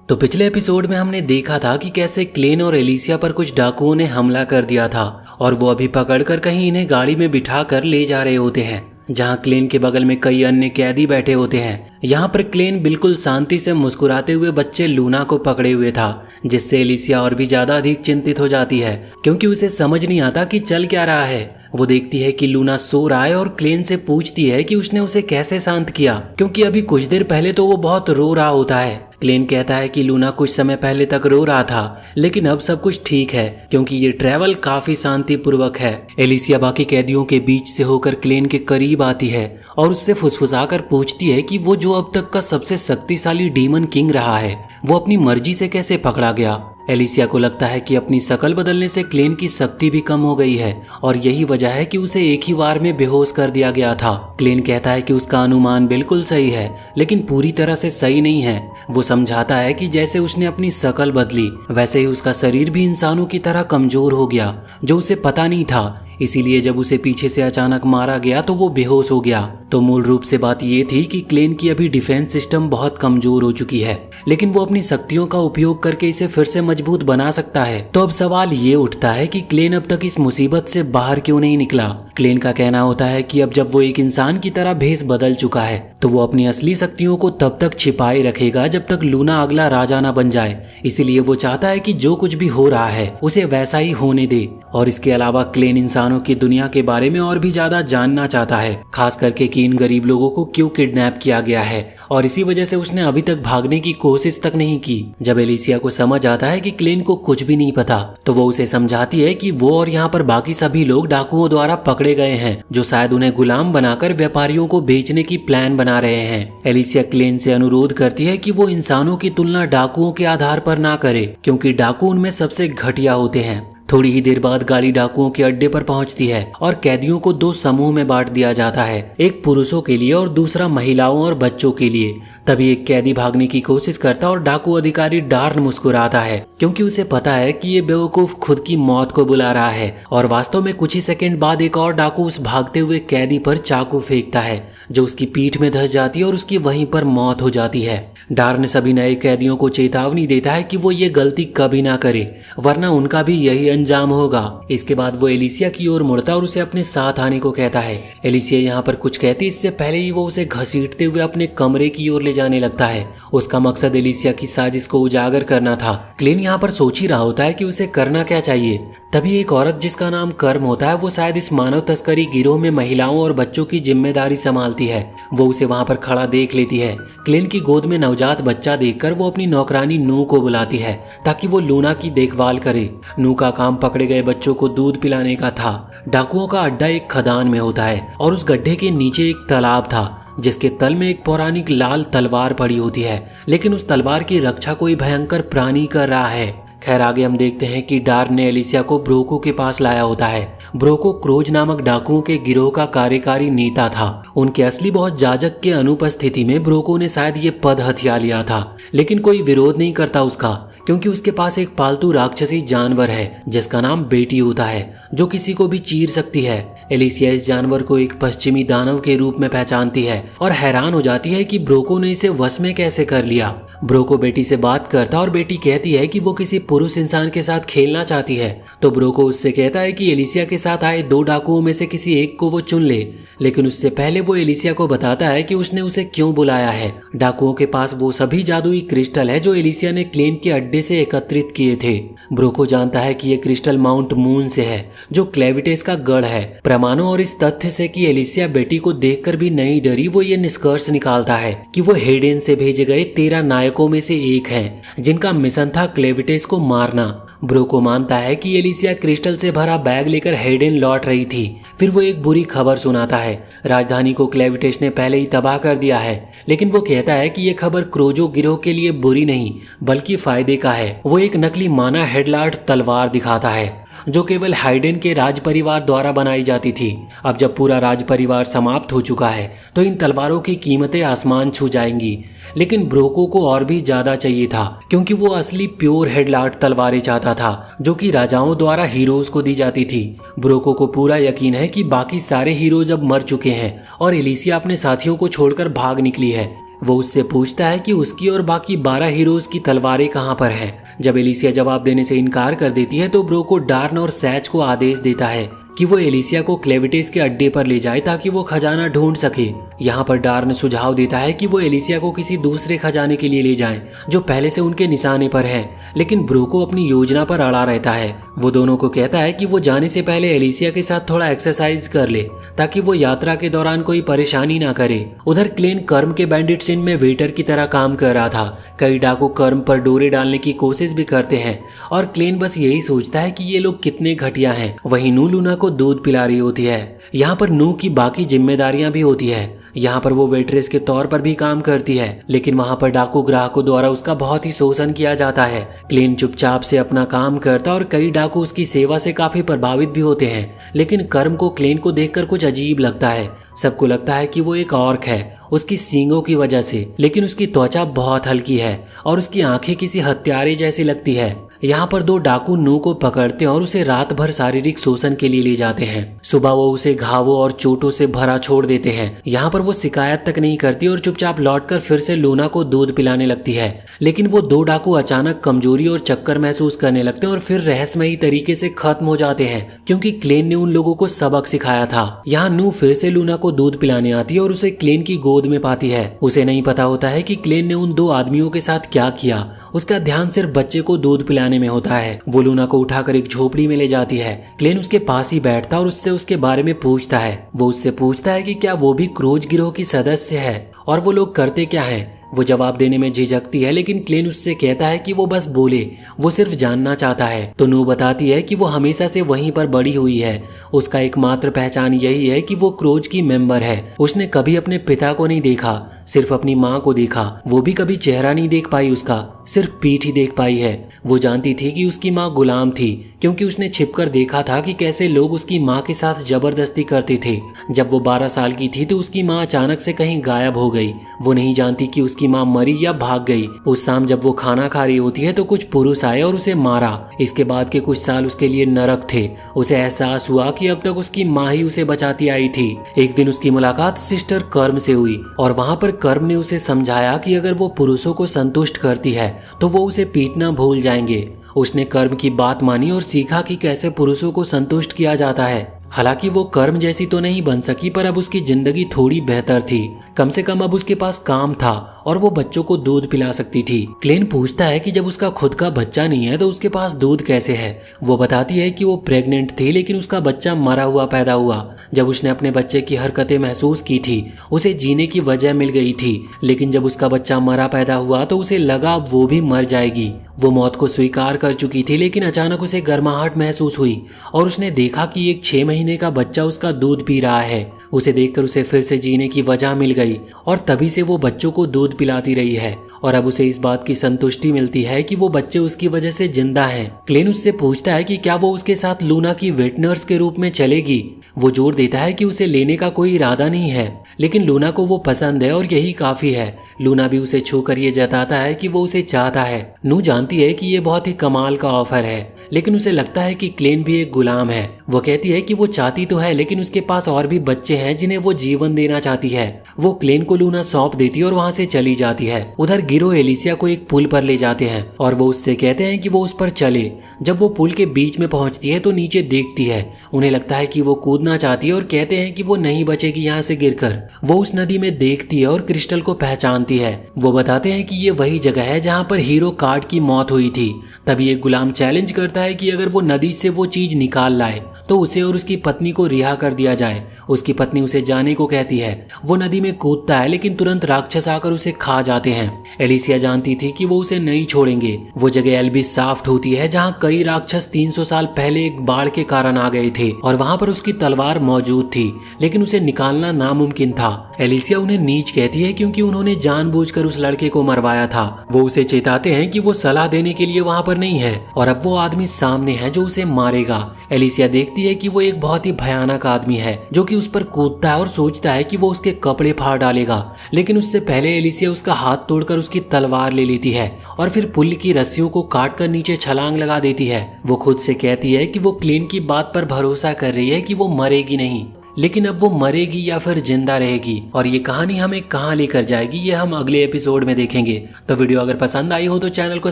तो पिछले एपिसोड में हमने देखा था कि कैसे क्लेन और एलिसिया पर कुछ डाकुओं ने हमला कर दिया था और वो अभी पकड़कर कहीं इन्हें गाड़ी में बिठा कर ले जा रहे होते हैं, जहां क्लेन के बगल में कई अन्य कैदी बैठे होते हैं। यहाँ पर क्लेन बिल्कुल शांति से मुस्कुराते हुए बच्चे लूना को पकड़े हुए था, जिससे एलिसिया और भी ज्यादा अधिक चिंतित हो जाती है क्योंकि उसे समझ नहीं आता कि चल क्या रहा है। वो देखती है कि लूना सो रहा है और क्लेन से पूछती है कि उसने उसे कैसे शांत किया, क्योंकि अभी कुछ देर पहले तो वो बहुत रो रहा होता है। क्लेन कहता है कि लूना कुछ समय पहले तक रो रहा था, लेकिन अब सब कुछ ठीक है क्योंकि ये ट्रैवल काफी शांतिपूर्वक है। एलिसिया बाकी कैदियों के बीच से होकर क्लेन के करीब आती है और उससे फुसफुसाकर पूछती है कि वो जो अब तक का सबसे शक्तिशाली डीमन किंग रहा है, वो अपनी मर्जी से कैसे पकड़ा गया। एलिसिया को लगता है कि अपनी शक्ल बदलने से क्लेन की शक्ति भी कम हो गई है और यही वजह है कि उसे एक ही बार में बेहोश कर दिया गया था। क्लेन कहता है कि उसका अनुमान बिल्कुल सही है, लेकिन पूरी तरह से सही नहीं है। वो समझाता है कि जैसे उसने अपनी शक्ल बदली, वैसे ही उसका शरीर भी इंसानों की तरह कमजोर हो गया, जो उसे पता नहीं था। इसीलिए जब उसे पीछे से अचानक मारा गया तो वो बेहोश हो गया। तो मूल रूप से बात ये थी कि क्लेन की अभी डिफेंस सिस्टम बहुत कमजोर हो चुकी है, लेकिन वो अपनी शक्तियों का उपयोग करके इसे फिर से मजबूत बना सकता है। तो अब सवाल ये उठता है कि क्लेन अब तक इस मुसीबत से बाहर क्यों नहीं निकला। क्लेन का कहना होता है कि अब जब वो एक इंसान की तरह भेष बदल चुका है, तो वो अपनी असली शक्तियों को तब तक छिपाए रखेगा जब तक लूना अगला राजा ना बन जाए। इसीलिए वो चाहता है कि जो कुछ भी हो रहा है उसे वैसा ही होने दे। और इसके अलावा क्लेन इंसानों की दुनिया के बारे में और भी ज्यादा जानना चाहता है, खास करके कि इन गरीब लोगों को क्यों किडनैप किया गया है, और इसी वजह से उसने अभी तक भागने की कोशिश तक नहीं की। जब एलिसिया को समझ आता है कि क्लेन को कुछ भी नहीं पता, तो वो उसे समझाती है कि वो और यहाँ पर बाकी सभी लोग डाकुओं द्वारा पकड़े गए हैं, जो शायद उन्हें गुलाम बनाकर व्यापारियों को बेचने की प्लान बना रहे हैं। एलिसिया क्लेन से अनुरोध करती है कि वो इंसानों की तुलना डाकुओं के आधार पर ना करे, क्योंकि डाकू उनमें सबसे घटिया होते हैं। थोड़ी ही देर बाद गाड़ी डाकुओं के अड्डे पर पहुंचती है और कैदियों को दो समूह में बांट दिया जाता है, एक पुरुषों के लिए और दूसरा महिलाओं और बच्चों के लिए। तभी एक कैदी भागने की कोशिश करता और डाकू अधिकारी डार्न मुस्कुराता है, क्योंकि उसे पता है कि ये बेवकूफ खुद की मौत को बुला रहा है। और वास्तव में कुछ ही सेकंड बाद एक और डाकू उस भागते हुए कैदी पर चाकू फेंकता है, जो उसकी पीठ में धंस जाती है और उसकी वहीं पर मौत हो जाती है। डार्न सभी नए कैदियों को चेतावनी देता है कि वो ये गलती कभी ना करे, वरना उनका भी यही अंजाम होगा। इसके बाद वो एलिसिया की ओर मुड़ता और उसे अपने साथ आने को कहता है। एलिसिया यहाँ पर कुछ कहती इससे पहले ही वो उसे घसीटते हुए अपने कमरे की ओर ले जाने लगता है। उसका मकसद एलिसिया की साजिश को उजागर करना था। क्लेन यहाँ पर सोच ही रहा होता है कि उसे करना क्या चाहिए। तभी एक औरत जिसका नाम कर्म होता है, वो शायद इस मानव तस्करी गिरोह में महिलाओं और बच्चों की जिम्मेदारी संभालती है, वो उसे वहाँ पर खड़ा देख लेती है। क्लेन की गोद में नवजात बच्चा देखकर वो अपनी नौकरानी नू को बुलाती है ताकि वो लूना की देखभाल करे। नू का काम पकड़े गए बच्चों को दूध पिलाने का था। डाकुओं का अड्डा एक खदान में होता है और उस गड्ढे के नीचे एक तालाब था, जिसके तल में एक पौराणिक लाल तलवार पड़ी होती है, लेकिन उस तलवार की रक्षा कोई भयंकर प्राणी कर रहा है। खैर आगे हम देखते हैं कि डार्न ने एलिसिया को ब्रोको के पास लाया होता है। ब्रोको क्रोज नामक डाकुओं के गिरोह का कार्यकारी नेता था। उनके असली बॉस जाजक के अनुपस्थिति में ब्रोको ने शायद ये पद हथिया लिया था, लेकिन कोई विरोध नहीं करता उसका, क्योंकि उसके पास एक पालतू राक्षसी जानवर है जिसका नाम बेटी होता है, जो किसी को भी चीर सकती है। एलिसिया इस जानवर को एक पश्चिमी दानव के रूप में पहचानती है और हैरान हो जाती है कि ब्रोको ने इसे वश में कैसे कर लिया। ब्रोको बेटी से बात करता और बेटी कहती है कि वो किसी पुरुष इंसान के साथ खेलना चाहती है। तो ब्रोको उससे कहता है कि एलिसिया के साथ आए दो डाकुओं में से किसी एक को वो चुन ले, लेकिन उससे पहले वो एलिसिया को बताता है कि उसने उसे क्यों बुलाया है। डाकुओं के पास वो सभी जादुई क्रिस्टल है जो एलिसिया ने क्लेन के अड्डे से एकत्रित किए थे। ब्रोको जानता है कि ये क्रिस्टल माउंट मून से है, जो क्लेविटेस का गढ़ है। प्रमाणों और इस तथ्य से कि एलिसिया बेटी को देखकर भी नहीं डरी, वो ये निष्कर्ष निकालता है कि वो हेडेन से भेजे गए 13 नायकों में से एक हैं, जिनका मिशन था क्लेविटेस को मारना। ब्रोको मानता है कि एलिसिया क्रिस्टल से भरा बैग लेकर हेडेन लौट रही थी। फिर वो एक बुरी खबर सुनाता है। राजधानी को क्लेविटेस ने पहले ही तबाह कर दिया है, लेकिन वो कहता है कि ये खबर क्रोजो गिरोह के लिए बुरी नहीं बल्कि फायदे का है। वो एक नकली माना हेडलार्ड तलवार दिखाता है, जो केवल हाइडेन के राज परिवार द्वारा बनाई जाती थी। अब जब पूरा राज परिवार समाप्त हो चुका है, तो इन तलवारों की कीमतें आसमान छू जाएंगी। लेकिन ब्रोको को और भी ज्यादा चाहिए था, क्योंकि वो असली प्योर हेडलार्ड तलवारें चाहता था, जो कि राजाओं द्वारा हीरोज को दी जाती थी। ब्रोको को पूरा यकीन है कि बाकी सारे हीरोज अब मर चुके हैं और एलिसिया अपने साथियों को छोड़कर भाग निकली है। वो उससे पूछता है कि उसकी और बाकी 12 हीरोज की तलवारें कहाँ पर हैं। जब एलिसिया जवाब देने से इनकार कर देती है तो ब्रोको डार्न और सैच को आदेश देता है कि वो एलिसिया को क्लेविटेस के अड्डे पर ले जाए ताकि वो खजाना ढूंढ सके। यहाँ पर डार्न सुझाव देता है कि वो एलिसिया को किसी दूसरे खजाने के लिए ले जाएं जो पहले से उनके निशाने पर है, लेकिन ब्रोको अपनी योजना पर अड़ा रहता है। वो दोनों को कहता है कि वो जाने से पहले एलिसिया के साथ थोड़ा एक्सरसाइज कर ले ताकि वो यात्रा के दौरान कोई परेशानी ना करे। उधर क्लेन कर्म के बैंडिट्स इन में वेटर की तरह काम कर रहा था। कई डाकू कर्म पर डोरे डालने की कोशिश भी करते हैं और क्लेन बस यही सोचता है कि ये लोग कितने घटिया हैं। वहीं नू लूना को दूध पिला रही होती है। यहाँ पर नू की बाकी जिम्मेदारियां भी होती है। यहाँ पर वो वेट्रेस के तौर पर भी काम करती है, लेकिन वहाँ पर डाकू ग्राहकों द्वारा उसका बहुत ही शोषण किया जाता है। क्लेन चुपचाप से अपना काम करता और कई डाकू उसकी सेवा से काफी प्रभावित भी होते हैं, लेकिन कर्म को क्लेन को देखकर कुछ अजीब लगता है। सबको लगता है कि वो एक ऑर्क है उसकी सींगों की वजह से, लेकिन उसकी त्वचा बहुत हल्की है और उसकी आंखें किसी हत्यारे जैसी लगती है। यहाँ पर दो डाकू नू को पकड़ते हैं और उसे रात भर शारीरिक शोषण के लिए ले जाते हैं। सुबह वो उसे घावों और चोटों से भरा छोड़ देते हैं। यहाँ पर वो शिकायत तक नहीं करती और चुपचाप लौटकर फिर से लूना को दूध पिलाने लगती है, लेकिन वो दो डाकू अचानक कमजोरी और चक्कर महसूस करने लगते हैं और फिर रहस्यमयी तरीके से खत्म हो जाते हैं क्योंकि क्लेन ने उन लोगों को सबक सिखाया था। यहाँ नू फिर से लूना को दूध पिलाने आती है और उसे क्लेन की गोद में पाती है। उसे नहीं पता होता है कि क्लेन ने उन दो आदमियों के साथ क्या किया। उसका ध्यान सिर्फ बच्चे को दूध पिलाने में होता है। वो लूना को उठाकर एक झोपड़ी में ले जाती है। क्लेन उसके पास ही बैठता और उससे उसके बारे में पूछता है। वो उससे पूछता है कि क्या वो भी क्रोज गिरोह की सदस्य है और वो लोग करते क्या हैं। वो जवाब देने में झिझकती है, लेकिन क्लेन उससे कहता है कि वो बस बोले, वो सिर्फ जानना चाहता है। तो नू बताती है कि वो हमेशा से वहीं पर बड़ी हुई है। उसका एकमात्र पहचान यही है कि वो क्रोज की मेंबर है। उसने कभी अपने पिता को नहीं देखा, सिर्फ अपनी माँ को देखा। वो भी कभी चेहरा नहीं देख पाई, उसका सिर्फ पीठ ही देख पाई है। वो जानती थी कि उसकी माँ गुलाम थी क्योंकि उसने छिपकर देखा था कि कैसे लोग उसकी माँ के साथ जबरदस्ती करते थे। जब वो 12 साल की थी तो उसकी माँ अचानक से कहीं गायब हो गई। वो नहीं जानती कि उसकी माँ मरी या भाग गई। उस शाम जब वो खाना खा रही होती है तो कुछ पुरुष आए और उसे मारा। इसके बाद के कुछ साल उसके लिए नरक थे। उसे एहसास हुआ कि अब तक उसकी माँ ही उसे बचाती आई थी। एक दिन उसकी मुलाकात सिस्टर कर्म से हुई और वहाँ पर कर्म ने उसे समझाया कि अगर वो पुरुषों को संतुष्ट करती है तो वो उसे पीटना भूल जाएंगे। उसने कर्म की बात मानी और सीखा कि कैसे पुरुषों को संतुष्ट किया जाता है। हालांकि वो कर्म जैसी तो नहीं बन सकी, पर अब उसकी जिंदगी थोड़ी बेहतर थी। कम से कम अब उसके पास काम था और वो बच्चों को दूध पिला सकती थी। क्लेन पूछता है कि जब उसका खुद का बच्चा नहीं है तो उसके पास दूध कैसे है। वो बताती है कि वो प्रेग्नेंट थी, लेकिन उसका बच्चा मरा हुआ पैदा हुआ। जब उसने अपने बच्चे की हरकतें महसूस की थी उसे जीने की वजह मिल गई थी, लेकिन जब उसका बच्चा मरा पैदा हुआ तो उसे लगा वो भी मर जाएगी। वो मौत को स्वीकार कर चुकी थी, लेकिन अचानक उसे गर्माहट महसूस हुई और उसने देखा कि एक 6 महीने का बच्चा उसका दूध पी रहा है। उसे देखकर उसे फिर से जीने की वजह मिल गई और तभी से वो बच्चों को दूध पिलाती रही है और अब उसे इस बात की संतुष्टि मिलती है कि वो बच्चे उसकी वजह से जिंदा हैं। क्लेन उससे पूछता है कि क्या वो उसके साथ लूना की वेट नर्स के रूप में चलेगी। वो जोर देता है कि उसे लेने का कोई इरादा नहीं है, लेकिन लूना को वो पसंद है और यही काफी है। लूना भी उसे छूकर ये जताता है कि वो उसे चाहता है। नू जानती है कि ये बहुत ही कमाल का ऑफर है, लेकिन उसे लगता है कि क्लेन भी एक गुलाम है। वो कहती है कि वो चाहती तो है, लेकिन उसके पास और भी बच्चे हैं जिन्हें वो जीवन देना चाहती है। वो क्लेन को लूना सौंप देती है और वहाँ से चली जाती है। उधर गिरोह एलिसिया को एक पुल पर ले जाते हैं और वो उससे कहते हैं कि वो उस पर चले। जब वो पुल के बीच में पहुंचती है तो नीचे देखती है। उन्हें लगता है कि वो कूदना चाहती है और कहते हैं कि वो नहीं बचेगी यहाँ से गिरकर। वो उस नदी में देखती है और क्रिस्टल को पहचानती है। वो बताते हैं कि ये वही जगह है जहाँ पर हीरो कार्ड की मौत हुई थी। तभी एक गुलाम चैलेंज करता है कि अगर वो नदी से वो चीज निकाल लाए तो उसे और उसकी पत्नी को रिहा कर दिया जाए। उसकी पत्नी उसे जाने को कहती है। वो नदी में कूदता है, लेकिन तुरंत राक्षस आकर उसे खा जाते हैं। एलिसिया जानती थी कि वो उसे नहीं छोड़ेंगे। वो जगह एल्बिस साफ्ट होती है जहाँ कई राक्षस 300 साल पहले एक बाढ़ के कारण आ गए थे और वहाँ पर उसकी तलवार मौजूद थी, लेकिन उसे निकालना नामुमकिन था। एलिसिया उन्हें नीच कहती है क्योंकि उन्होंने जानबूझकर उस लड़के को मरवाया था। वो उसे चेताते हैं कि वो सलाह देने के लिए वहाँ पर नहीं है और अब वो आदमी सामने है जो उसे मारेगा। एलिसिया देखती है कि वो एक बहुत ही भयानक आदमी है जो कि उस पर कूदता है और सोचता है कि वो उसके कपड़े फाड़ डालेगा, लेकिन उससे पहले एलिसिया उसका हाथ तोड़कर उसकी तलवार ले लेती है और फिर पुल की रस्सियों को काटकर नीचे छलांग लगा देती है। वो खुद से कहती है कि वो क्लेन की बात पर भरोसा कर रही है कि वो मरेगी नहीं, लेकिन अब वो मरेगी या फिर जिंदा रहेगी और ये कहानी हमें कहाँ लेकर जाएगी ये हम अगले एपिसोड में देखेंगे। तो वीडियो अगर पसंद आई हो तो चैनल को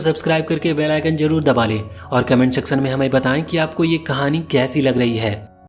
सब्सक्राइब करके बेल आइकन जरूर दबा लें और कमेंट सेक्शन में हमें बताएं कि आपको ये कहानी कैसी लग रही है।